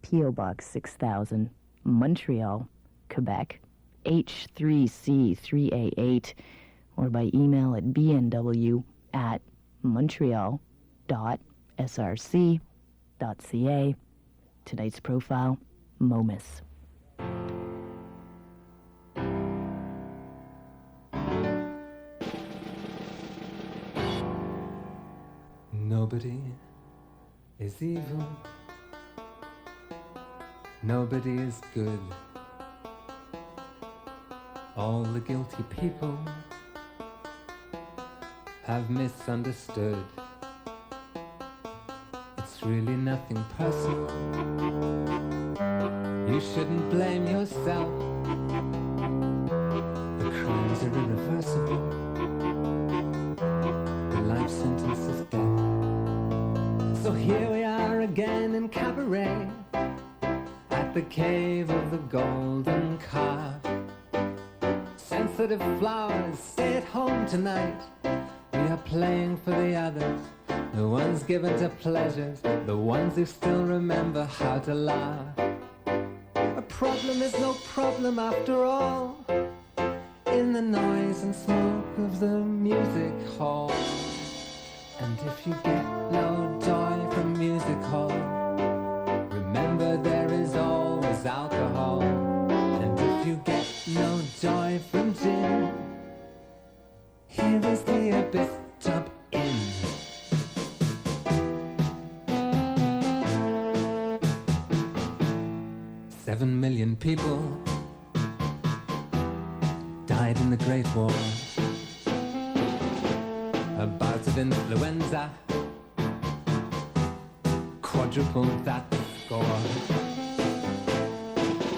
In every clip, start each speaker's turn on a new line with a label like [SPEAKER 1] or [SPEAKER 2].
[SPEAKER 1] P.O. Box 6000, Montreal, Quebec, H3C3A8, or by email at bnw@montreal.src.ca. Tonight's profile, Momus.
[SPEAKER 2] Nobody is evil. Nobody is good. All the guilty people have misunderstood. It's really nothing personal. You shouldn't blame yourself. The crimes are irreversible. The life sentence is death. So here we are again in cabaret, at the cave of the golden calf. Sensitive flowers, stay at home tonight. We are playing for the others, the ones given to pleasures, the ones who still remember how to laugh. A problem is no problem after all, in the noise and smoke of the music hall. And if you get no joy from music hall, remember there is always alcohol. And if you get no joy from gin, here is the abyss, jump in. Seven million people died in the Great War. A bout of influenza quadrupled that score.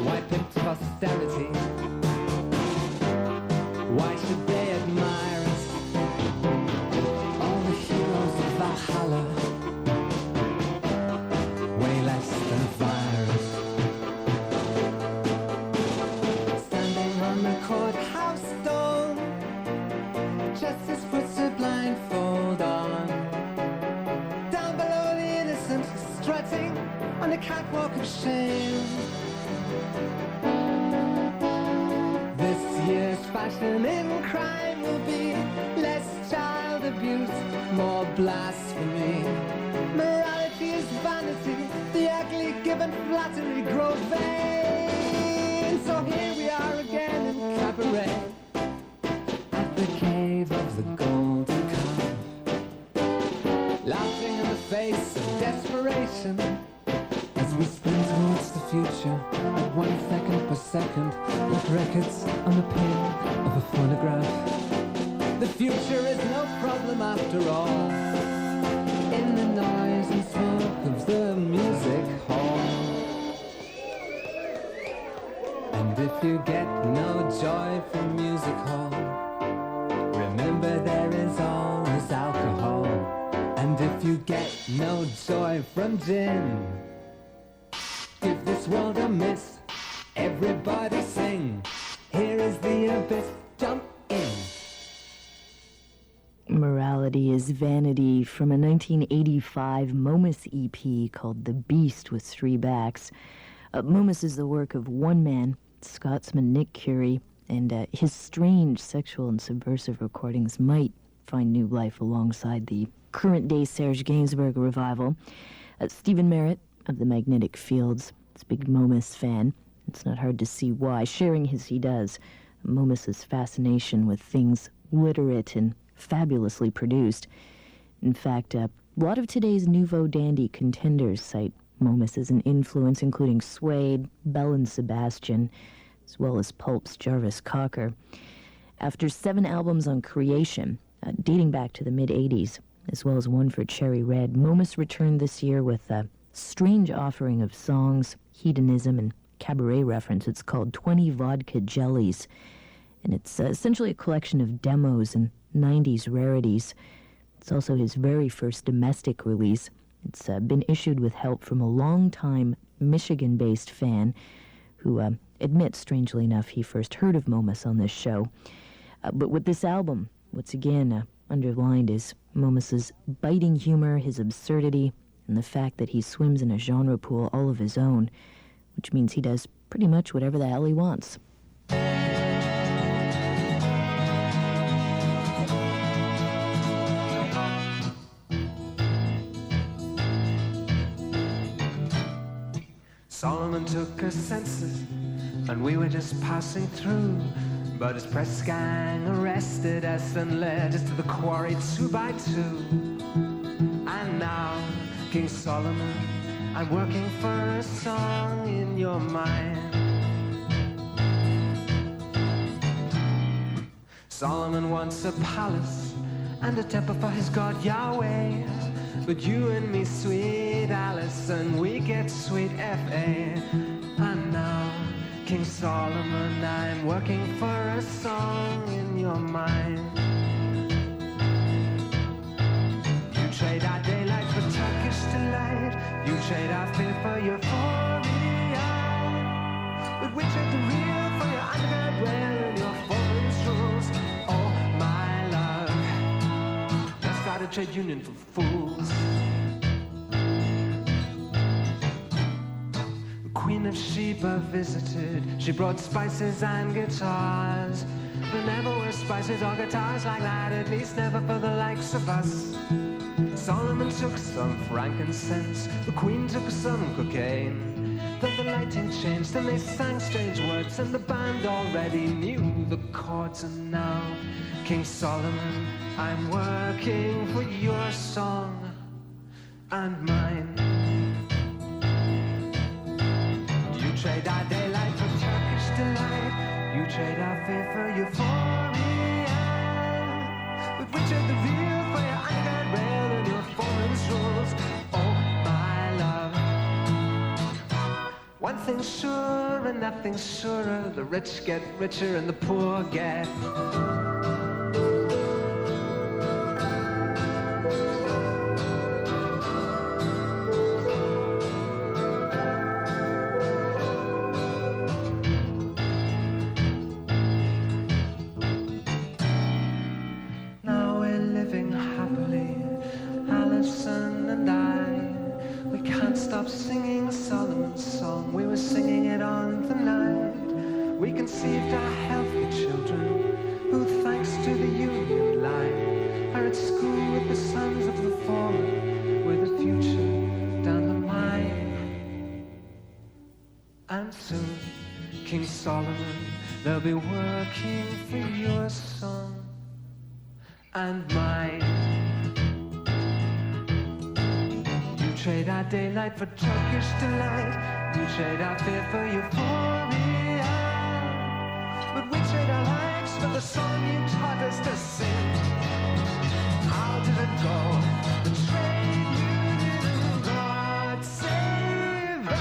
[SPEAKER 2] Why pimp to posterity? Why should they admire us? All the heroes of Valhalla, way less than a virus. Standing on the courthouse stone, justice puts a blindfold on. Down below the innocent, strutting on the catwalk of shame. This year's fashion in crime will be less child abuse, more blasphemy. Morality is vanity, the ugly given flattery grow vain. So here we are again in cabaret, at the cave of the golden calf, laughing in the face of desperation as we sprint towards the future at 1 second per second, like records on the pin of a phonograph. The future is no problem after all, in the noise and smoke of the music hall. And if you get no joy from music hall, remember there is always alcohol. And if you get no joy from gin, give this world a miss. Everybody sing. Here is the abyss. Jump in.
[SPEAKER 1] Morality is Vanity from a 1985 Momus EP called The Beast with Three Backs. Momus is the work of one man, Scotsman Nick Curie, and his strange sexual and subversive recordings might find new life alongside the current-day Serge Gainsbourg revival. Stephen Merritt of the Magnetic Fields is a big Momus fan. It's not hard to see why, sharing as he does Momus's fascination with things literate and fabulously produced. In fact, a lot of today's nouveau dandy contenders cite Momus as an influence, including Suede, Bell and Sebastian, as well as Pulp's Jarvis Cocker. After 7 albums on Creation, dating back to the mid-'80s, as well as one for Cherry Red, Momus returned this year with a strange offering of songs, hedonism, and cabaret reference. It's called 20 Vodka Jellies, and it's essentially a collection of demos and 90s rarities. It's also his very first domestic release. It's been issued with help from a long-time Michigan-based fan who admits, strangely enough, he first heard of Momus on this show. But with this album, what's again underlined is Momus's biting humor, his absurdity, and the fact that he swims in a genre pool all of his own, which means he does pretty much whatever the hell he wants.
[SPEAKER 2] Solomon took her senses, and we were just passing through. But his press gang arrested us and led us to the quarry 2 by 2. And now, King Solomon, I'm working for a song in your mind. Solomon wants a palace and a temple for his god Yahweh. But you and me, sweet Alice, and we get sweet F.A. And now, King Solomon, I'm working for a song in your mind. You trade our daylight for Turkish delight. You trade our fear for euphoria. But we trade the real for your underground rail and your foreign rules. Oh, my love, let's start a trade union for fools. Queen of Sheba visited. She brought spices and guitars. There never were spices or guitars like that, at least never for the likes of us. Solomon took some frankincense. The Queen took some cocaine. Then the lighting changed and they sang strange words, and the band already knew the chords. And now, King Solomon, I'm working for your song and mine. You trade our daylight for Turkish delight. You trade our fear for euphoria. But we trade the real for your underground rail and your foreign rules. Oh, my love. One thing's sure and nothing's surer. The rich get richer and the poor get. Singing Solomon's song, we were singing it on the night we conceived our healthy children, who thanks to the Union line are at school with the sons of the fallen, with a future down the line. And soon, King Solomon, they'll be working for your song and mine. Trade our daylight for Turkish delight. You trade our fear for euphoria. But we trade our lives for the song you taught us to sing. How did it go? The trade union, God save the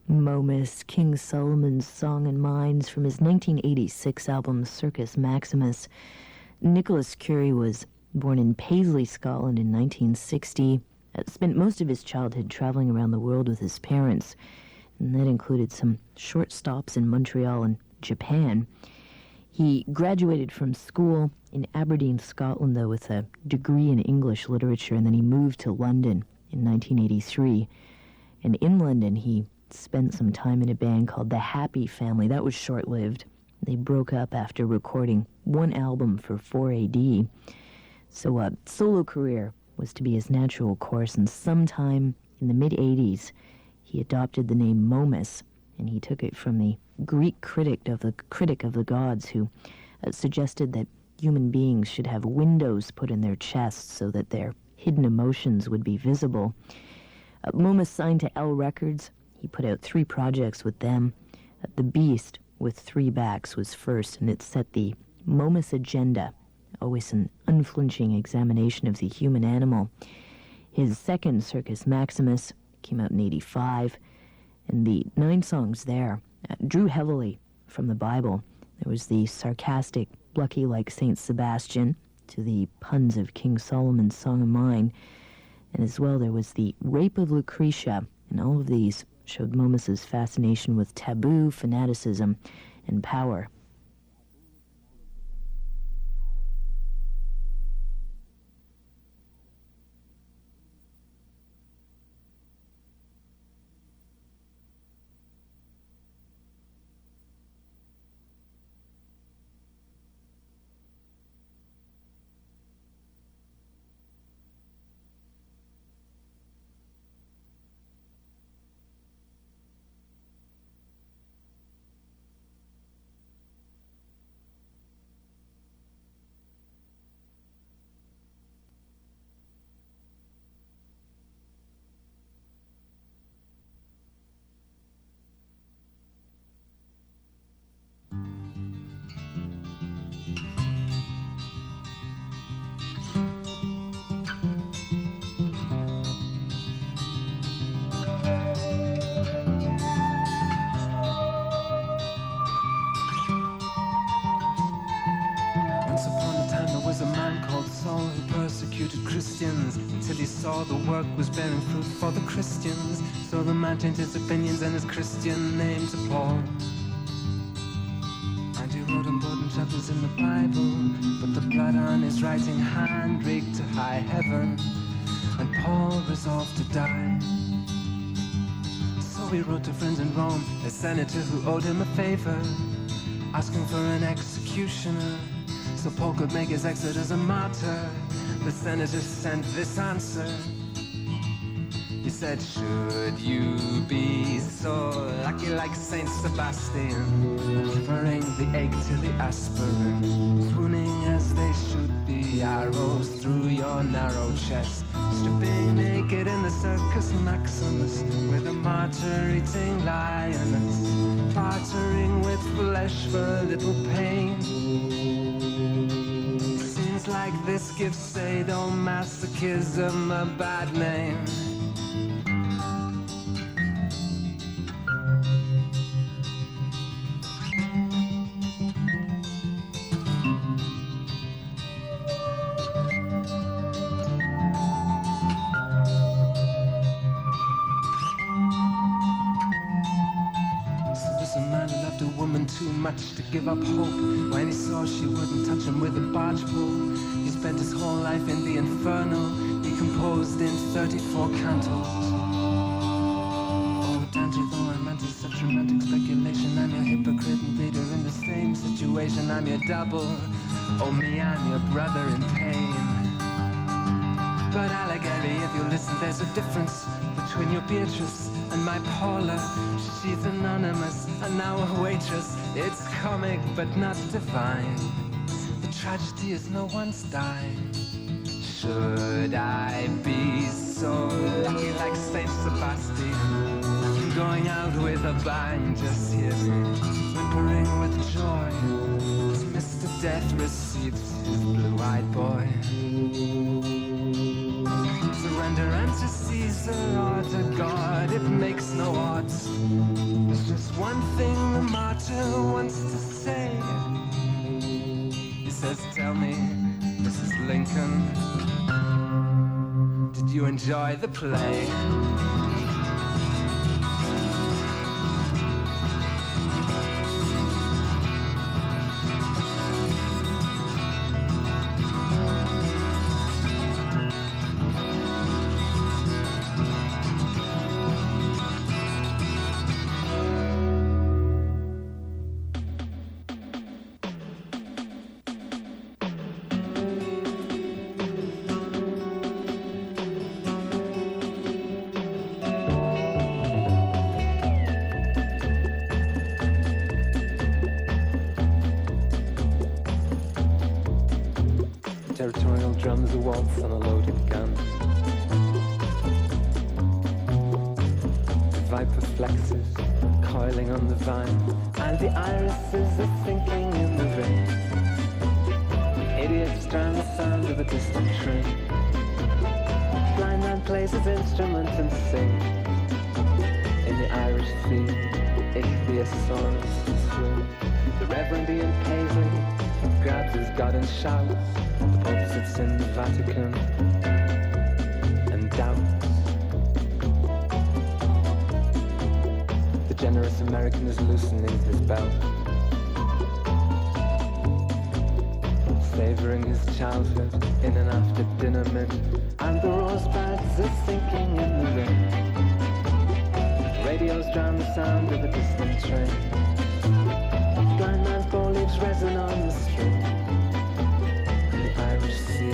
[SPEAKER 1] king. Momus, King Solomon's Song and Mines, from his 1986 album Circus Maximus. Nicholas Curie was born in Paisley, Scotland in 1960, spent most of his childhood traveling around the world with his parents, and that included some short stops in Montreal and Japan. He graduated from school in Aberdeen, Scotland, though, with a degree in English literature, and then he moved to London in 1983. And in London, he spent some time in a band called The Happy Family. That was short-lived. They broke up after recording one album for 4AD. So a solo career was to be his natural course, and sometime in the mid-'80s, he adopted the name Momus, and he took it from the Greek critic of the gods, who suggested that human beings should have windows put in their chests so that their hidden emotions would be visible. Momus signed to L Records. He put out 3 projects with them. The Beast, with 3 backs, was first, and it set the Momus agenda, always an unflinching examination of the human animal. His second, Circus Maximus, came out in 85, and the 9 songs there drew heavily from the Bible. There was the sarcastic, Lucky like Saint Sebastian, to the puns of King Solomon's Song of Mine, and as well there was the Rape of Lucretia, and all of these showed Momus's fascination with taboo, fanaticism, and power.
[SPEAKER 2] persecuted Christians until he saw the work was bearing fruit for the Christians. So the man changed his opinions and his Christian name to Paul. And he wrote important chapters in the Bible, but the blood on his writing hand reeked to high heaven, and Paul resolved to die. So he wrote to friends in Rome, a senator who owed him a favor, asking for an executioner, so Paul could make his exit as a martyr. The senator sent this answer. He said, should you be so lucky like Saint Sebastian, preferring the egg to the aspirin, swooning as they shoot the arrows through your narrow chest, stripping naked in the Circus Maximus with a martyr-eating lioness, bartering with flesh for a little pain. Seems like this gives sadomasochism a bad name. Too much to give up hope. When he saw she wouldn't touch him with a barge pole, he spent his whole life in the inferno. He composed in 34 cantos. Oh, Dante, though I'm into such romantic speculation, I'm your hypocrite and bleeder in the same situation. I'm your double. Oh, me, I'm your brother in pain. But Allegheny, if you listen, there's a difference between your Beatrice and my Paula. She's anonymous and now a waitress. It's comic but not divine. The tragedy is no one's dying. Should I be so lucky like Saint Sebastian, going out with a bang? Just hear me whimpering with joy as Mr. Death receives his blue-eyed boy. Surrender unto Caesar or to God, it makes no odds. There's just one thing the martyr wants to say. He says, tell me, Mrs. Lincoln, did you enjoy the play? Territorial drums, a waltz on a loaded gun. The viper flexes, coiling on the vine, and the irises are sinking in the rain. Idiots drown the sound of a distant train. Blind man plays his instrument and sings. In the Irish theme, Ichthyosaurus swings. The Reverend Ian Paisley grabs his god and shouts. The Pope sits in the Vatican and doubts. The generous American is loosening his belt, savoring his childhood in an after-dinner mint, and the rosebuds are sinking in the rain. Radios drown the sound of a distant train. Blind man's foliage resin on the street. Irish sea,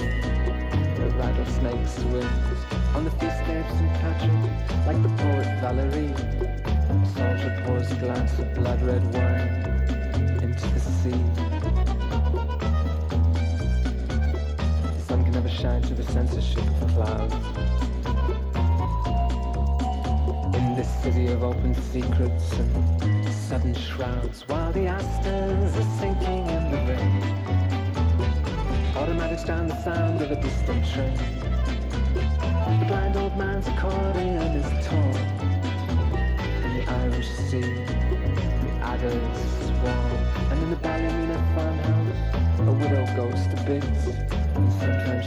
[SPEAKER 2] the rattlesnake swings on the feast day of St. Patrick, like the poet Valerie. A soldier pours a glass of blood-red wine into the sea. The sun can never shine through the censorship of clouds. In this city of open secrets and sudden shrouds, while the asters are sinking in the rain. Automatics drown the sound of a distant train. The blind old man's accordion is torn. In the Irish sea, the adders swarm. And in the Ballymena farmhouse, a widow goes to bits, and sometimes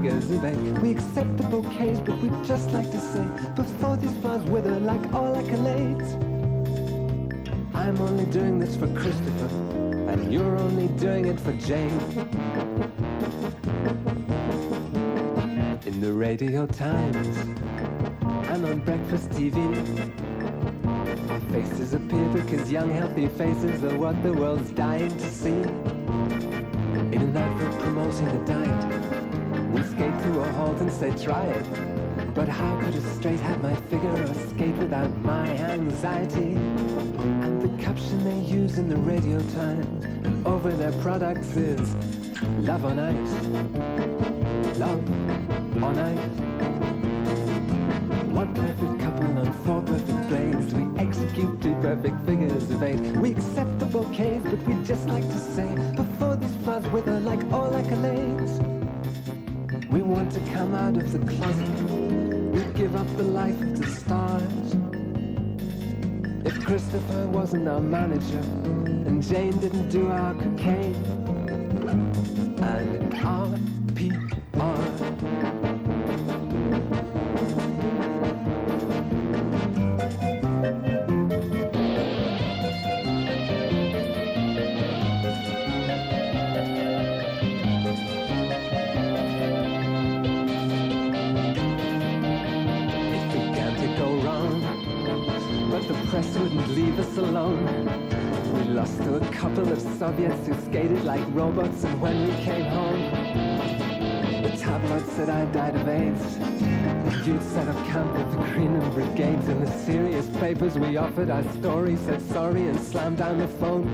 [SPEAKER 2] figures of 8. We accept the bouquets, but we'd just like to say, before these flowers wither like all accolades, I'm only doing this for Christopher, and you're only doing it for Jane. In the Radio Times and on breakfast TV, our faces appear because young healthy faces are what the world's dying to see. In an advert promoting a diet, we skate to a halt and say try it. But how could a straight have my figure or skate without my anxiety? And the caption they use in the Radio Times and over their products is love on ice, love on ice. One perfect couple on 4 perfect blades, we execute 2 perfect figures of 8. We accept the bouquets, but we'd just like to say, before these flowers wither like all accolades, we want to come out of the closet, we give up the life of the stars. If Christopher wasn't our manager, and Jane didn't do our cocaine, and R.P.R. Press wouldn't leave us alone. We lost to a couple of Soviets who skated like robots, and when we came home, the tabloids said I died of AIDS. The youth set up camp with the Greenland Brigades, and the serious papers we offered our story said sorry and slammed down the phone.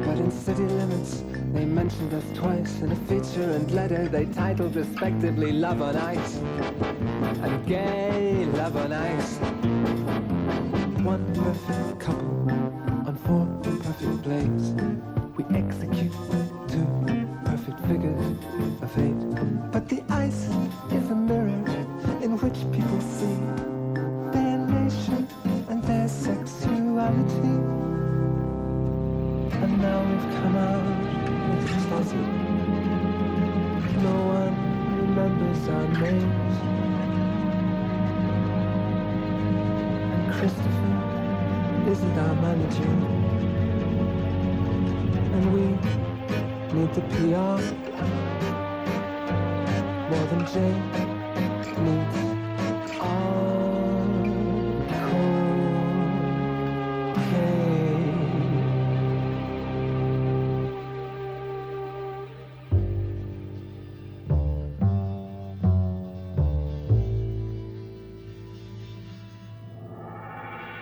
[SPEAKER 2] But in City Limits, they mentioned us twice in a feature and letter they titled respectively Love on Ice and Gay Love on Ice. One perfect couple on 4 perfect blades, we execute 2 perfect figures of 8. But the ice is a mirror in which people see their nation and their sexuality. And now we've come out of the closet. No one remembers our names. And Christopher isn't our manager, and we need the PR more than Jane needs our cocaine.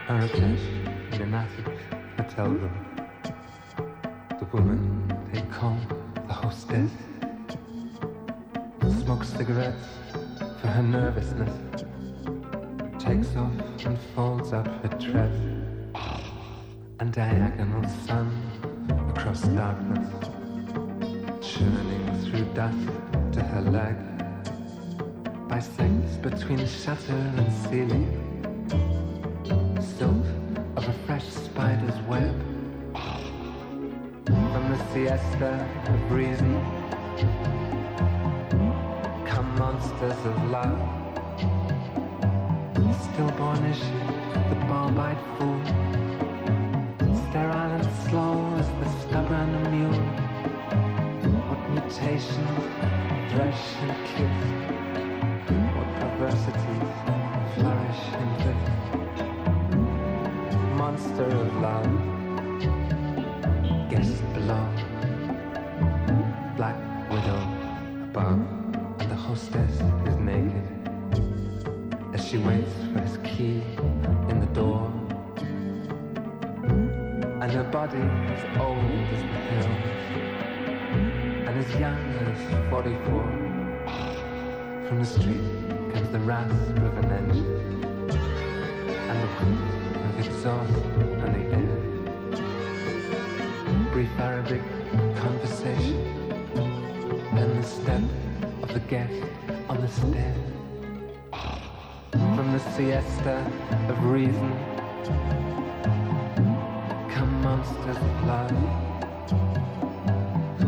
[SPEAKER 3] Heritage in an attic hotel room. The woman they call the hostess smokes cigarettes for her nervousness, takes off and folds up her dress, and diagonal sun across darkness, churning through dust to her leg, bisects between shutter and ceiling, silk of a fresh spider's web. From the siesta of reason come monsters of love. Stillborn is she, the ball-eyed fool, sterile and slow as the stubborn mule. What mutations thresh and kiss, what perversities flourish in bliss. Monster of love, guest below, black widow above, and the hostess is naked as she waits for his key in the door, and her body is old as the hills and as young as 44. From the street comes the rasp of an engine and the whip of exhaust on the air. Brief Arabic conversation, then the step of the guest on the stair. From the siesta of reason come monsters of love,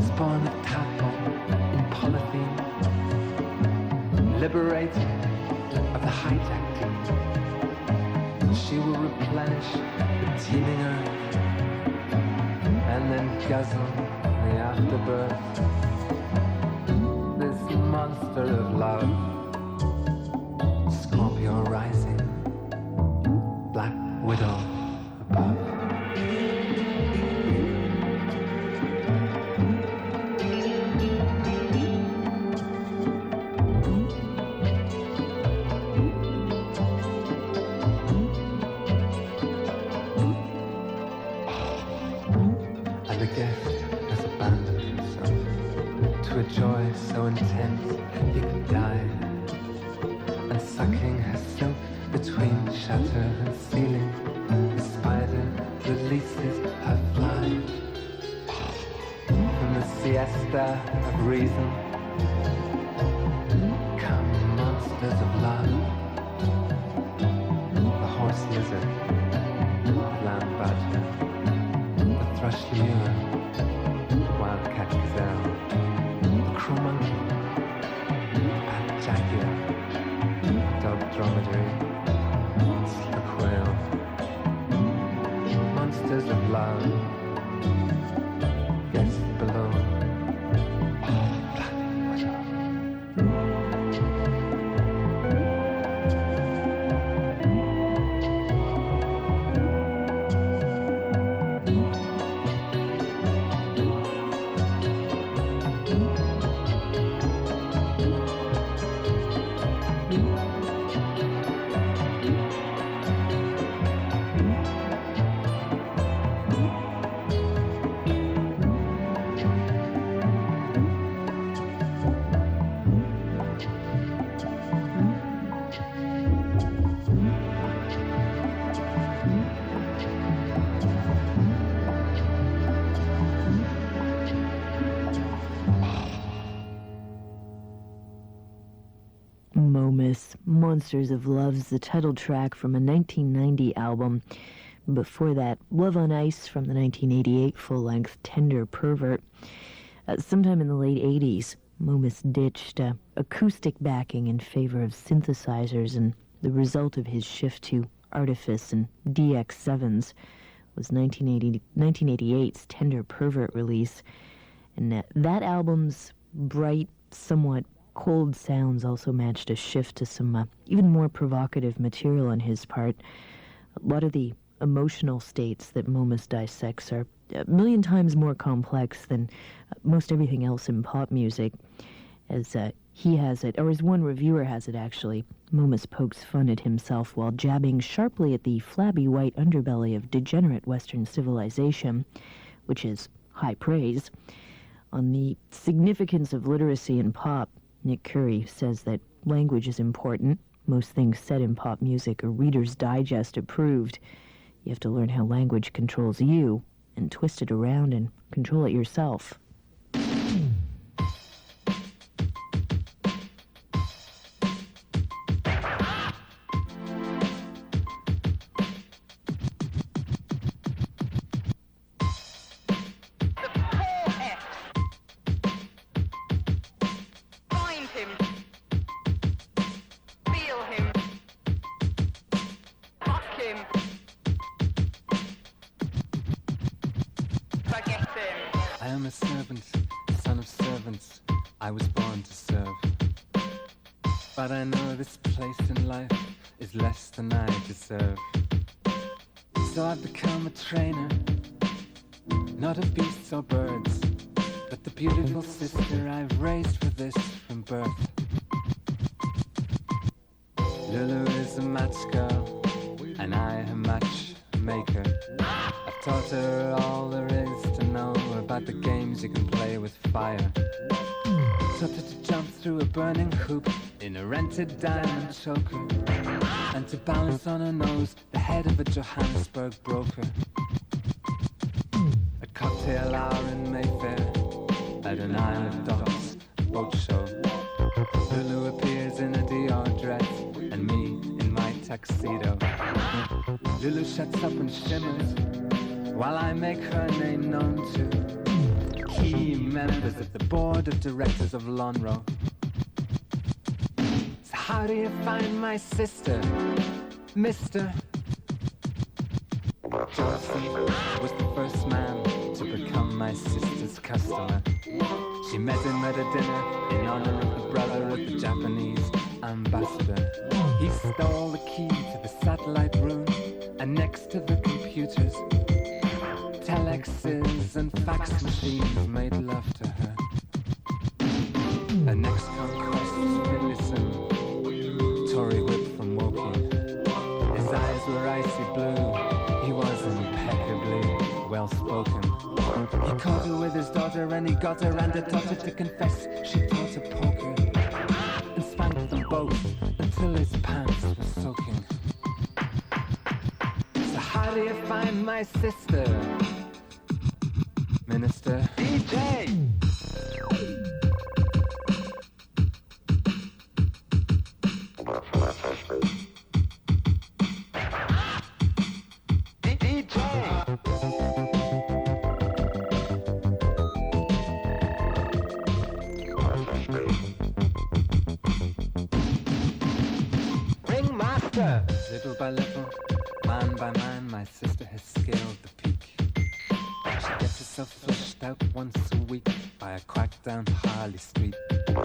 [SPEAKER 3] spawn of tadpole in polythene, liberated of the high-tech team. She will replenish the teeming earth and then guzzle the afterbirth. This monster of love, Scorpio rising, Black Widow above. Joy so intense he could die, and sucking her silk between shutter and ceiling, the spider releases her fly from the siesta of reason. Come monsters of love, the horse lizard, the land badger, the thrush lemur, the wildcat gazelle, crow monkey, bat jaguar, dog dromedary, slug whale, monsters of love, guess below, Black Widow.
[SPEAKER 1] Momus, Monsters of Love's the title track from a 1990 album. Before that, Love on Ice from the 1988 full-length Tender Pervert. Sometime in the late 80s, Momus ditched acoustic backing in favor of synthesizers, and the result of his shift to Artifice and DX7s was 1988's Tender Pervert release. And that album's bright, somewhat cold sounds also matched a shift to some even more provocative material on his part. A lot of the emotional states that Momus dissects are a million times more complex than most everything else in pop music. As he has it, or as one reviewer has it actually, Momus pokes fun at himself while jabbing sharply at the flabby white underbelly of degenerate Western civilization, which is high praise. On the significance of literacy in pop, Nick Curry says that language is important. Most things said in pop music are Reader's Digest approved. You have to learn how language controls you and twist it around and control it yourself.
[SPEAKER 3] I am a servant, son of servants, I was born to serve. But I know this place in life is less than I deserve. So I've become a trainer, not of beasts or birds, but the beautiful sister I've raised for this from birth. Lulu is a match girl, and I a matchmaker. I've taught her all there is to know about the games you can play with fire. Taught her to jump through a burning hoop in a rented diamond choker, and to balance on her nose the head of a Johannesburg broker. At cocktail hour in Mayfair, at an Isle of Docks boat show, Lulu appears in a Dior dress and me in my tuxedo. Lulu shuts up and shimmers while I make her name known to key members of the board of directors of Lonro.
[SPEAKER 2] how do you find my sister, Mr. Johnson was the first man to become my sister's customer. She met him at a dinner in honor of the brother of the Japanese ambassador. He stole the key to the satellite room, and next to the computers, telexes and fax machines made love to her. Her next conquest was Finlayson, Tory whip from Woking. His eyes were icy blue, he was impeccably well-spoken. He caught her with his daughter and he got her and it taught her to confess. She taught her poker and spanked them both until his pants were soaking. So how do you find my sister, Minister? DJ! Little by little, man by man, my sister has scaled the peak. She gets herself flushed out once a week by a quack down Harley Street. They set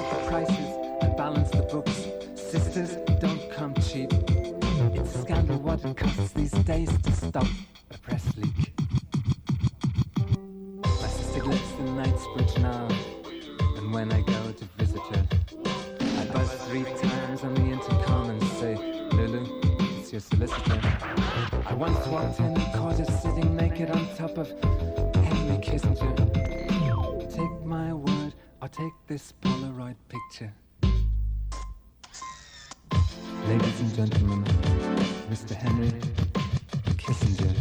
[SPEAKER 2] the prices and balance the books. Sisters don't come cheap. It's a scandal what it costs these days to stop a press leak. My sister lives in Knightsbridge now, and when I go to visit her, I buzz 3 times on the intercom and say, Lulu, it's your solicitor. I once walked in and caught her sitting naked on top of Henry Kissinger. Take my word, or take this Polaroid picture. Ladies and gentlemen, Mr. Henry Kissinger.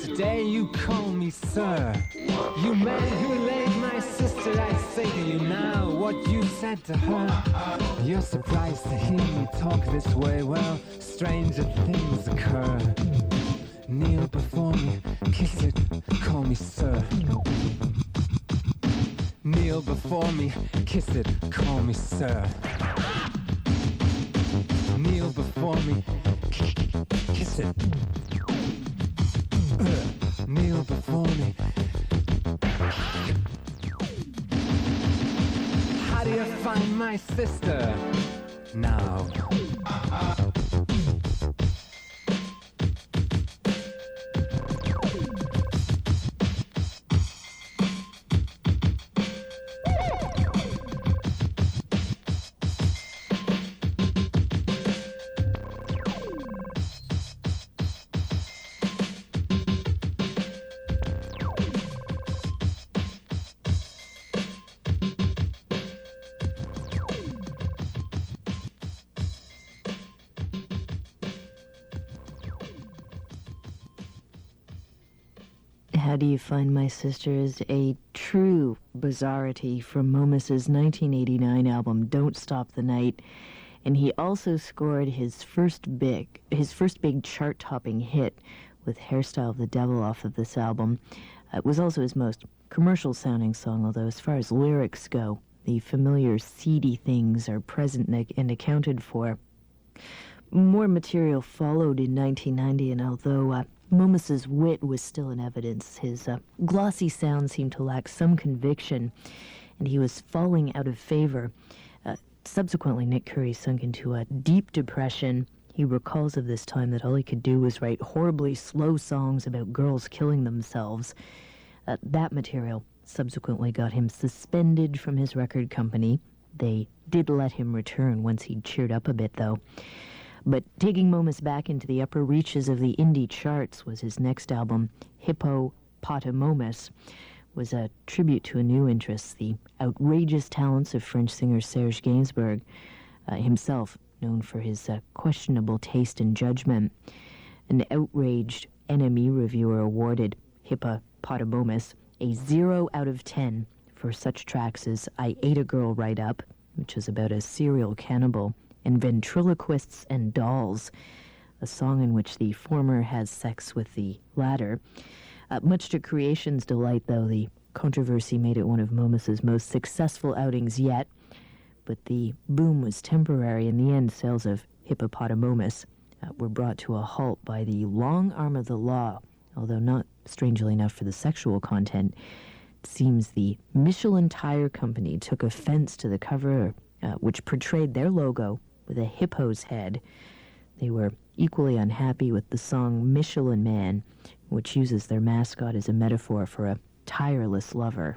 [SPEAKER 2] Today you call me sir. You man who laid my sister, I say to you now what you said to her. You're surprised to hear me talk this way. Well, stranger things occur. Kneel before me, kiss it, call me sir. Kneel before me, kiss it, call me sir. Kneel before me, kiss it. Kneel before me. How do you find my sister now?
[SPEAKER 1] How Do You Find My Sister is a true bizarrity from Momus's 1989 album Don't Stop the Night, and he also scored his first big chart-topping hit with Hairstyle of the Devil off of this album. It was also his most commercial-sounding song, although as far as lyrics go, the familiar seedy things are present and accounted for. More material followed in 1990, and although Momus's wit was still in evidence, his glossy sound seemed to lack some conviction, and he was falling out of favor. Subsequently, Nick Curry sunk into a deep depression. He recalls of this time that all he could do was write horribly slow songs about girls killing themselves. That material subsequently got him suspended from his record company. They did let him return once he'd cheered up a bit, though. But taking Momus back into the upper reaches of the indie charts was his next album, Hippopotamomus, was a tribute to a new interest, the outrageous talents of French singer Serge Gainsbourg, himself known for his questionable taste and judgment. An outraged NME reviewer awarded Hippopotamomus a 0 out of 10 for such tracks as I Ate a Girl Right Up, which is about a serial cannibal, and Ventriloquists and Dolls, a song in which the former has sex with the latter. Much to creation's delight, though, the controversy made it one of Momus's most successful outings yet, but the boom was temporary. In the end, sales of Hippopotamomus were brought to a halt by the long arm of the law, although not, strangely enough, for the sexual content. It seems the Michelin Tire Company took offense to the cover, which portrayed their logo with a hippo's head. They were equally unhappy with the song Michelin Man, which uses their mascot as a metaphor for a tireless lover.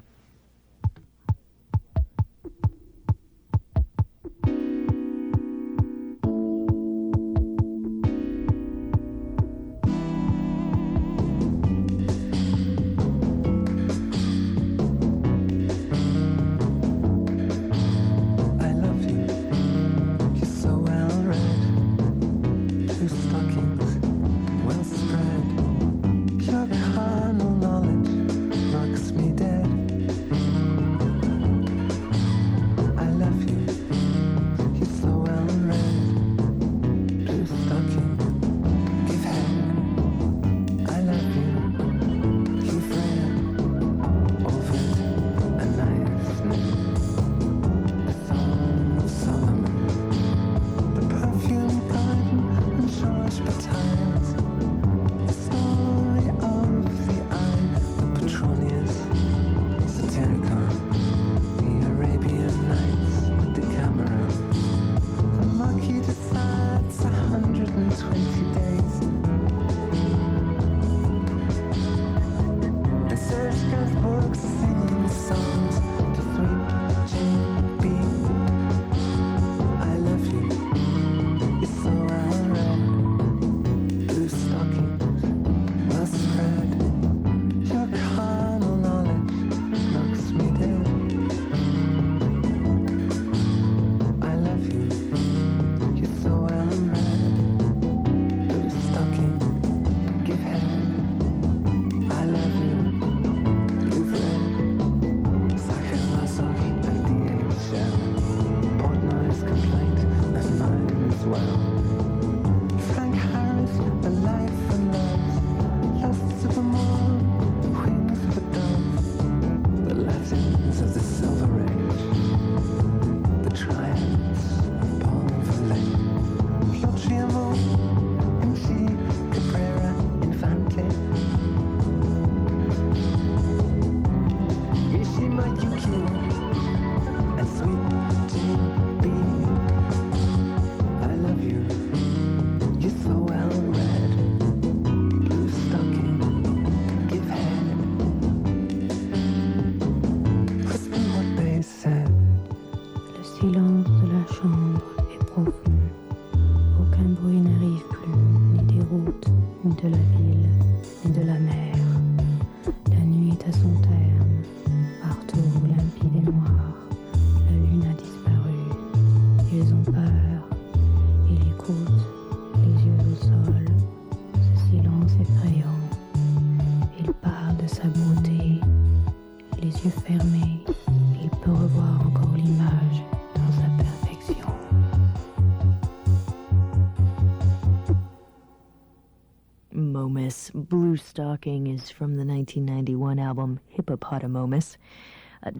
[SPEAKER 1] Momus. Blue Stocking is from the 1991 album Hippopotamomus.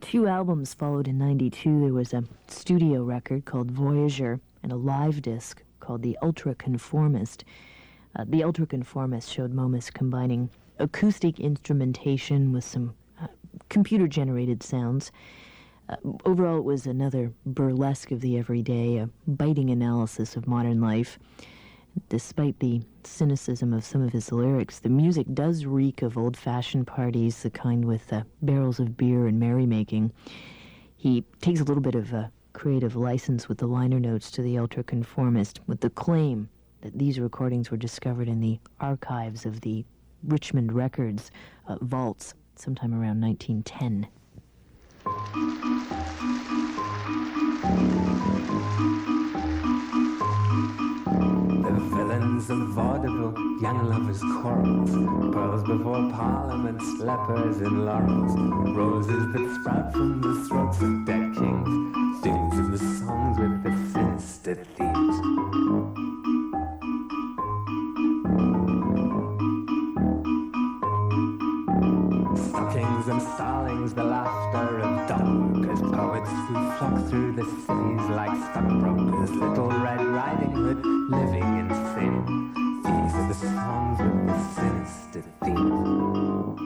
[SPEAKER 1] 2 albums followed in 92. There was a studio record called Voyager and a live disc called The Ultra-Conformist. The Ultra-Conformist showed Momus combining acoustic instrumentation with some computer-generated sounds. Overall, it was another burlesque of the everyday, a biting analysis of modern life. Despite the cynicism of some of his lyrics, the music does reek of old-fashioned parties, the kind with barrels of beer and merrymaking. He takes a little bit of a creative license with the liner notes to the Ultra-Conformist, with the claim that these recordings were discovered in the archives of the Richmond Records vaults sometime around 1910.
[SPEAKER 3] The villains of vaudeville, young lovers' quarrels, pearls before parliament, slappers in laurels, roses that sprout from the throats of dead kings, stings in the songs with the sin
[SPEAKER 2] sinister themes. Stockings and starlings, the laughter of dog-workers, poets who flock through the cities like stockbrokers, Little Red Riding Hood living in sin. These are the songs with the sinister themes.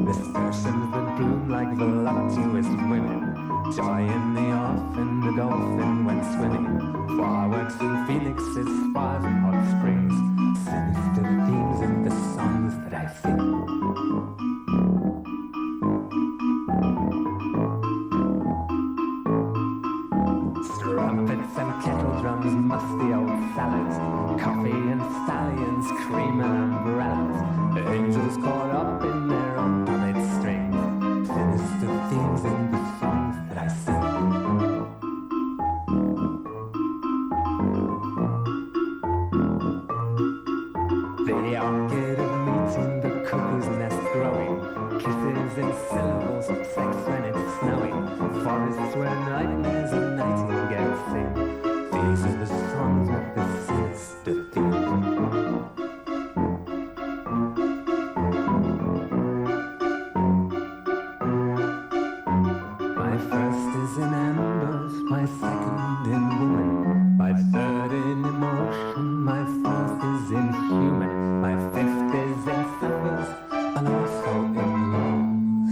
[SPEAKER 2] Dispersions that bloom like voluptuous women, joy in the off and the dolphin went swimming. Fireworks and phoenixes, fires and hot springs, sinister themes in the songs that I sing. Trumpets and kettle drums, musty old salads, coffee and stallions, cream and umbrellas, angels caught up in their own puppet strings, sinister themes in the songs that I sing. The orchid of meeting, the cuckoo's nest growing, kisses in syllables, sex when it's snowing, forests where nightmares and nightingales sing. These are the songs with the sinister themes. My first is in embers, my second in woman, my third in emotion, my fourth is in human, my fifth is in suffers, and also in loss.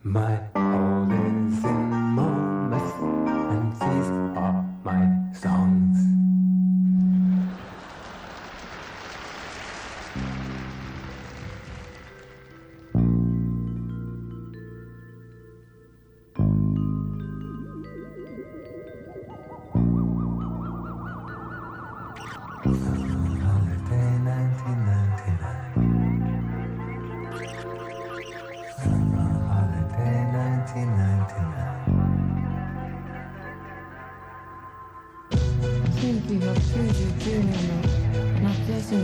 [SPEAKER 2] My whole is in Momus, and these are my songs. Holiday 1999. Summer holiday
[SPEAKER 4] 1999年の夏休み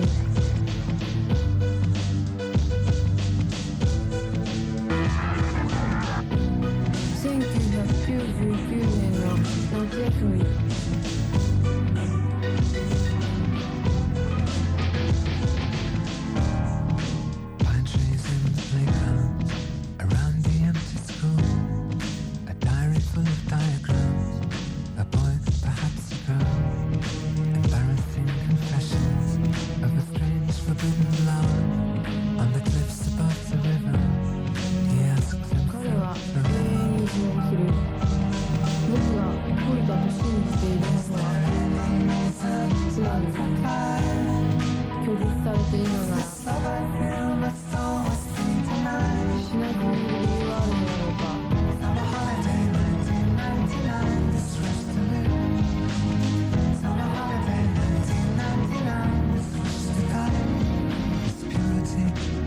[SPEAKER 4] 1999年の夏休み
[SPEAKER 2] Pine trees in the playground, around the empty school, a diary full of diagrams, a boy, perhaps a girl, embarrassing confessions of a strange forbidden love on the cliffs above the river. He asks
[SPEAKER 4] 彼は
[SPEAKER 2] himself
[SPEAKER 4] 永遠に依存する僕が恋だと信じているものはつまり拒絶されているのならしなくなる理由はあるのだろうか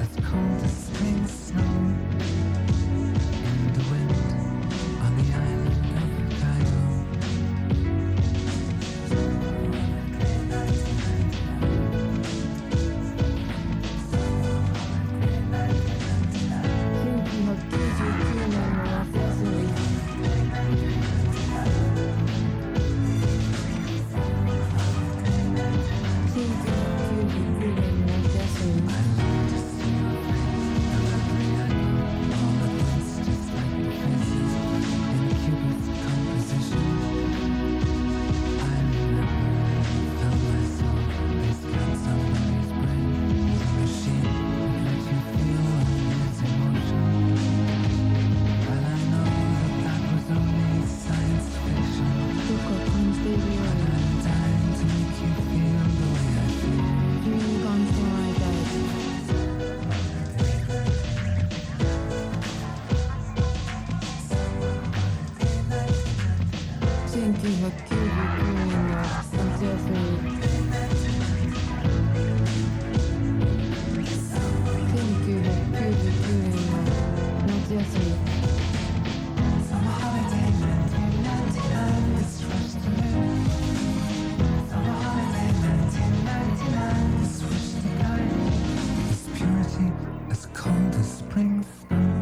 [SPEAKER 2] As cold as spring snow in the wind on the island of Hokkaido.
[SPEAKER 4] 1999年の夏休み1999年の夏休み どこか感じているように君に感じてもらいたい1999年の夏休み1999年の夏休み
[SPEAKER 2] As cold as spring snow.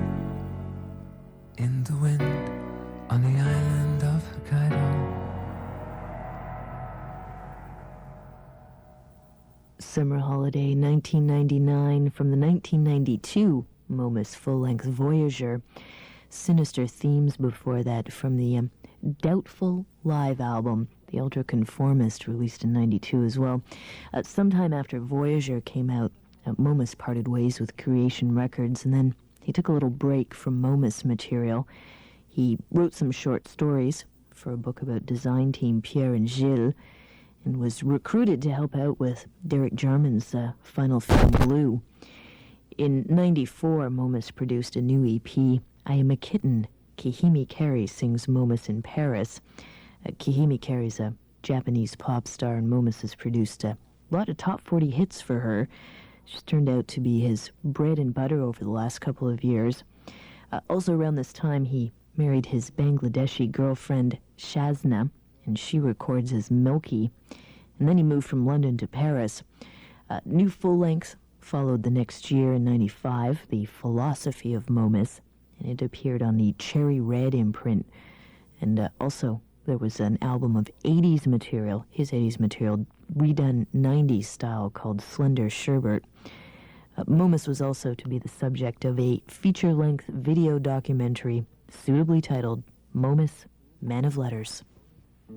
[SPEAKER 1] Summer Holiday 1999 from the 1992 Momus full-length Voyager. Sinister Themes before that from the Doubtful Live album, The Ultraconformist, released in 92 as well. Sometime after Voyager came out, Momus parted ways with Creation Records, and then he took a little break from Momus material. He wrote some short stories for a book about design team Pierre and Gilles, and was recruited to help out with Derek Jarman's final film Blue. In 94, Momus produced a new EP, I Am a Kitten. Kihime Carey sings Momus in Paris. Kihime Carey's a Japanese pop star, and Momus has produced a lot of top 40 hits for her. She's turned out to be his bread and butter over the last couple of years. Also around this time, he married his Bangladeshi girlfriend, Shazna, and she records as Milky. And then he moved from London to Paris. New full-length followed the next year in 95, The Philosophy of Momus, and it appeared on the Cherry Red imprint. And also, there was an album of 80s material, his 80s material, redone 90s style, called Slender Sherbet. Momus was also to be the subject of a feature-length video documentary suitably titled Momus, Man of Letters.
[SPEAKER 5] The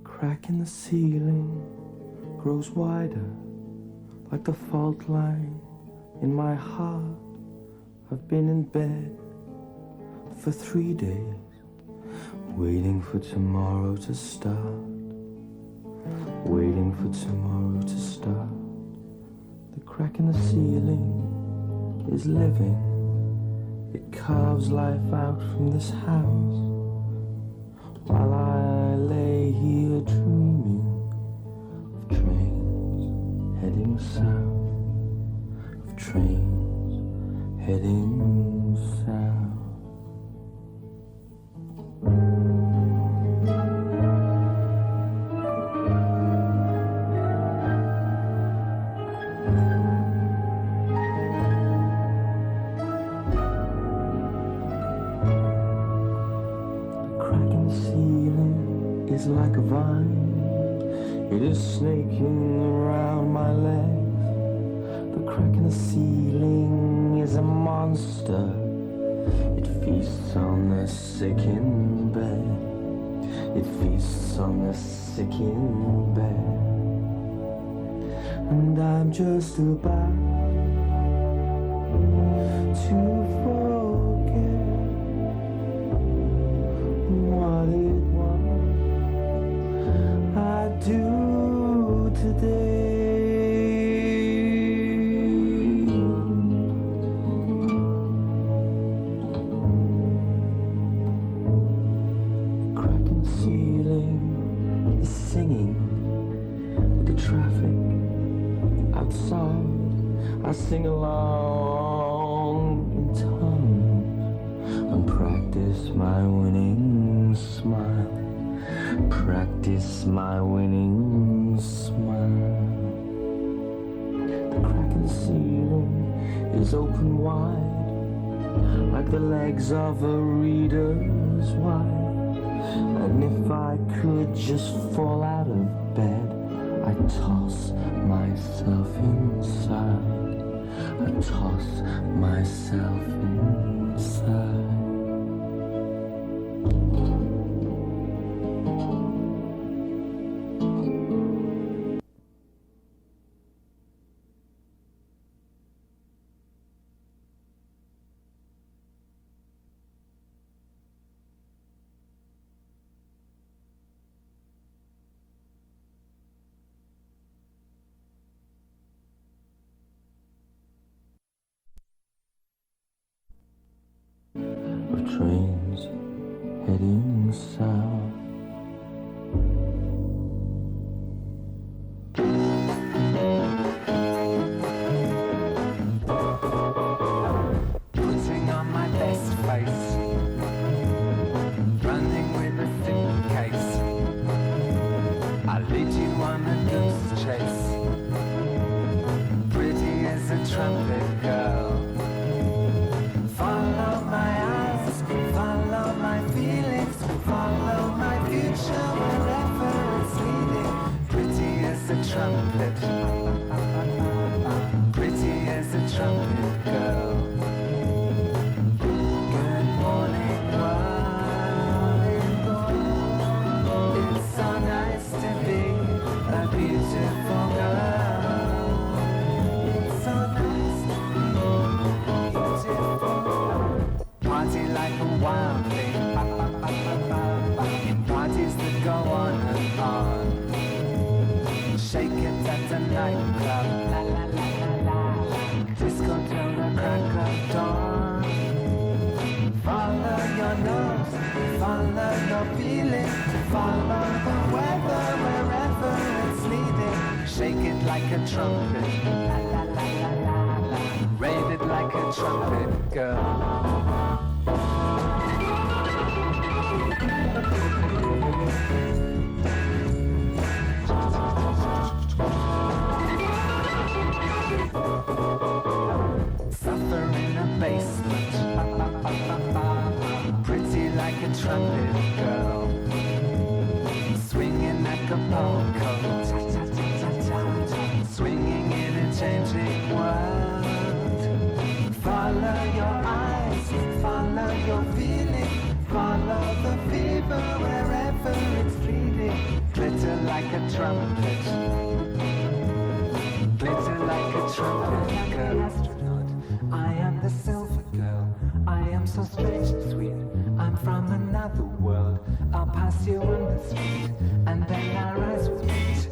[SPEAKER 5] crack in the ceiling grows wider, like the fault line in my heart. I've been in bed for 3 days, waiting for tomorrow to start, waiting for tomorrow to start. The crack in the ceiling is living, it carves life out from this house, while I lay here dreaming of trains heading south, of trains heading south. Is like a vine, it is snaking around my legs. The crack in the ceiling is a monster, it feasts on the sick in bed, it feasts on the sick in bed. And I'm just about to forget what it was I do today. The crack in the ceiling is singing with the traffic outside. I sing along in tongues and practice my winning smile. Practice my winning smile. The crack in the ceiling is open wide, like the legs of a reader's wife. And if I could just fall out of bed, I'd toss myself inside. I'd toss myself inside. Of trains heading south.
[SPEAKER 2] Putting on my best face, running with a suitcase. I lead you on a goose chase, pretty as a trumpet girl. Follow my eyes, follow my feelings, trumpet, pretty as a trumpet girl. Good morning, world. It's so nice to be a beautiful girl. It's so nice to be beautiful. Party like a wild thing. Parties that go on and on. Shake it at the nightclub. La la la la la. Disco till the crack of dawn. Follow your nose, follow your feeling, follow the weather wherever it's leading. Shake it like a trumpet. La la la la la la. Rave it like a trumpet girl. Suffer in a basement, pretty like a trumpet girl, swinging Acapulco, swinging in a changing world. Follow your eyes, follow your feeling, follow the fever wherever it's leading. Glitter like a trumpet, glitter like a trumpet girl. Astronaut, I am the silver girl. I am so strange and sweet. I'm from another world. I'll pass you on the street, and then our eyes will meet.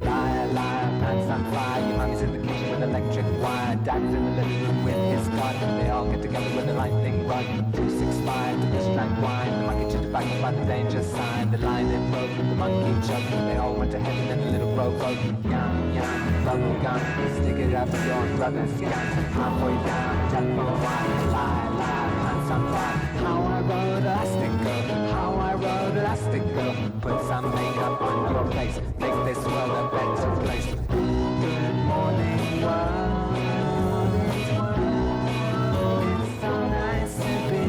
[SPEAKER 2] Liar, liar, pants on fire. Your mommy's in the kitchen with electric wire. Daddy's in the living room with his garden. They all get together with a lightning rod. 265 to the strike wine. The monkey took the back by the danger sign. The line they broke, the monkey choked. They all went to heaven and the little rowboat. Yum, yum, bubble gum. Stick it up your brother's gun. Halfway down, tap for a while. Lie, lie, pants on fire. How I rode elastic girl. How I rode elastic girl. Put some makeup on your face. Make this world a better place. Good morning, world. It's so nice to be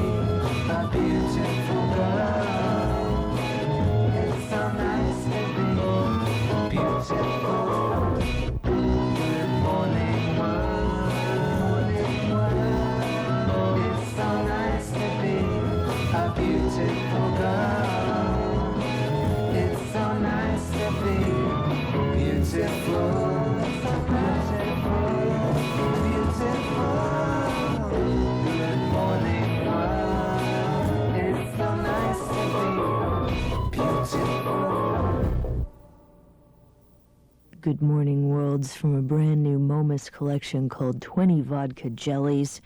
[SPEAKER 2] a beautiful girl. It's so nice to be beautiful. Good morning, world. It's so nice to be a beautiful girl. It's so nice to be beautiful. So beautiful, beautiful. Good morning, world. It's so nice to be beautiful.
[SPEAKER 1] Good Morning Worlds from a brand new Momus collection called 20 Vodka Jellies.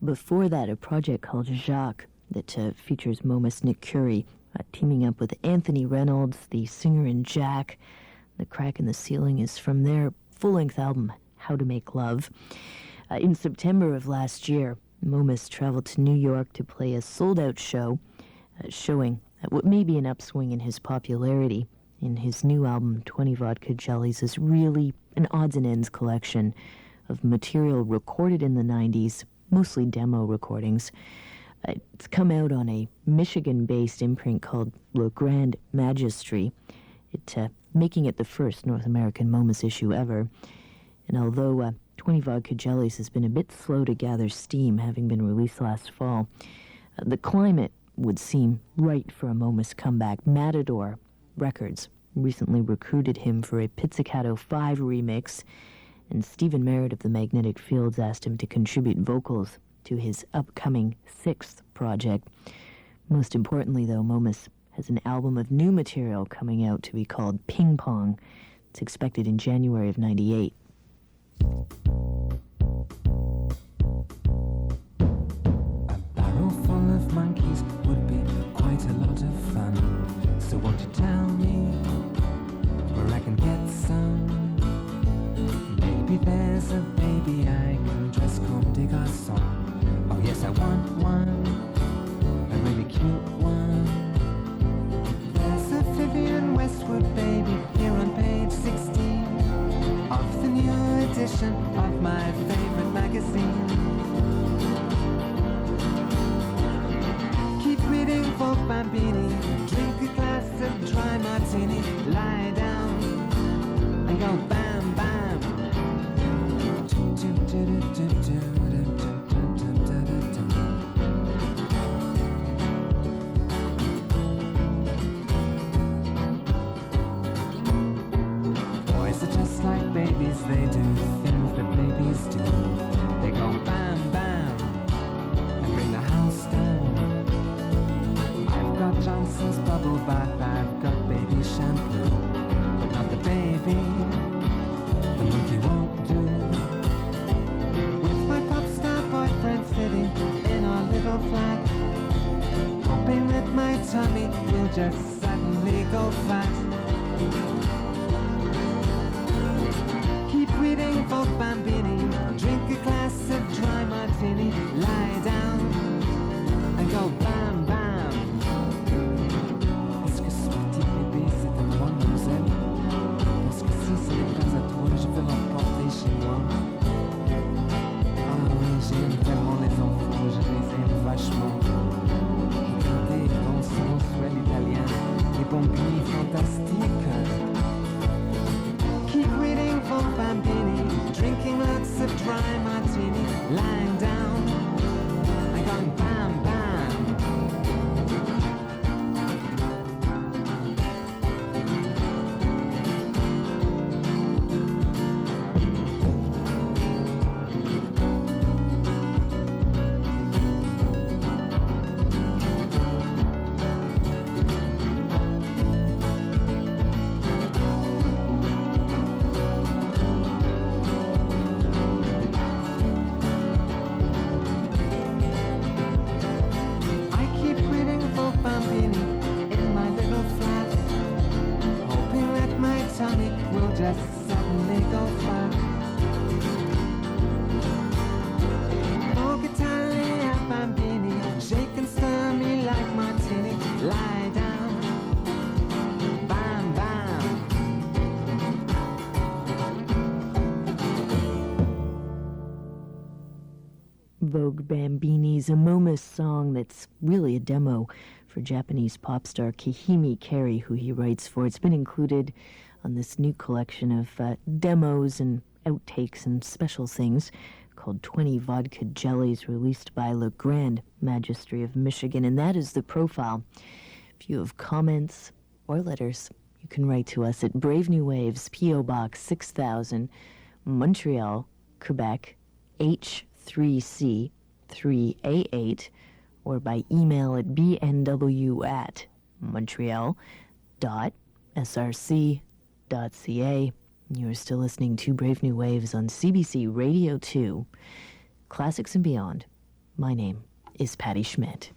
[SPEAKER 1] Before that, a project called Jacques that features Momus Nick Curie teaming up with Anthony Reynolds, the singer in Jack. The Crack in the Ceiling is from their full-length album, How to Make Love. In September of last year, Momus traveled to New York to play a sold-out show, showing what may be an upswing in his popularity. In his new album, 20 Vodka Jellies, is really an odds and ends collection of material recorded in the 90s, mostly demo recordings. It's come out on a Michigan-based imprint called Le Grand Magistry, making it the first North American Momus issue ever. And although 20 Vodka Jellies has been a bit slow to gather steam, having been released last fall, the climate would seem right for a Momus comeback. Matador Records recently recruited him for a Pizzicato 5 remix, and Stephen Merritt of the Magnetic Fields asked him to contribute vocals to his upcoming 6th project. Most importantly, though, Momus has an album of new material coming out to be called Ping Pong. It's expected in January of '98.
[SPEAKER 2] A barrel full of monkeys would be quite a lot of fun. So won't you tell me where I can get some? Maybe there's a baby I can dress comme des garçons. Oh yes, I want one, a really cute one. There's a Vivian Westwood baby here on page 16 of the new edition of tummy will just suddenly go fat. Keep reading for Bambini, drink a glass of dry martini, lie down and go bam bam. Est-ce que ce petit bébé c'est un mademoiselle? Parce que si ce n'est pas à toi, je vais l'emporter chez moi. Ah oui, j'aime tellement les enfants, je les aime vachement. Regardez, dans son sensuel italien, les bambini fantastiques. Keep reading for Bambini, drinking lots of dry martini, lying down and going bam bam.
[SPEAKER 1] Vogue Bambini's a Momus song that's really a demo for Japanese pop star Kahimi Carey, who he writes for. It's been included on this new collection of demos and outtakes and special things called 20 Vodka Jellies, released by Le Grand Magistry of Michigan. And that is the profile. If you have comments or letters, you can write to us at Brave New Waves, P.O. Box 6000, Montreal, Quebec, H3C 3A8, or by email at bnw@montreal.src.ca. You're still listening to Brave New Waves on CBC Radio 2, Classics and Beyond. My name is Patti Schmidt.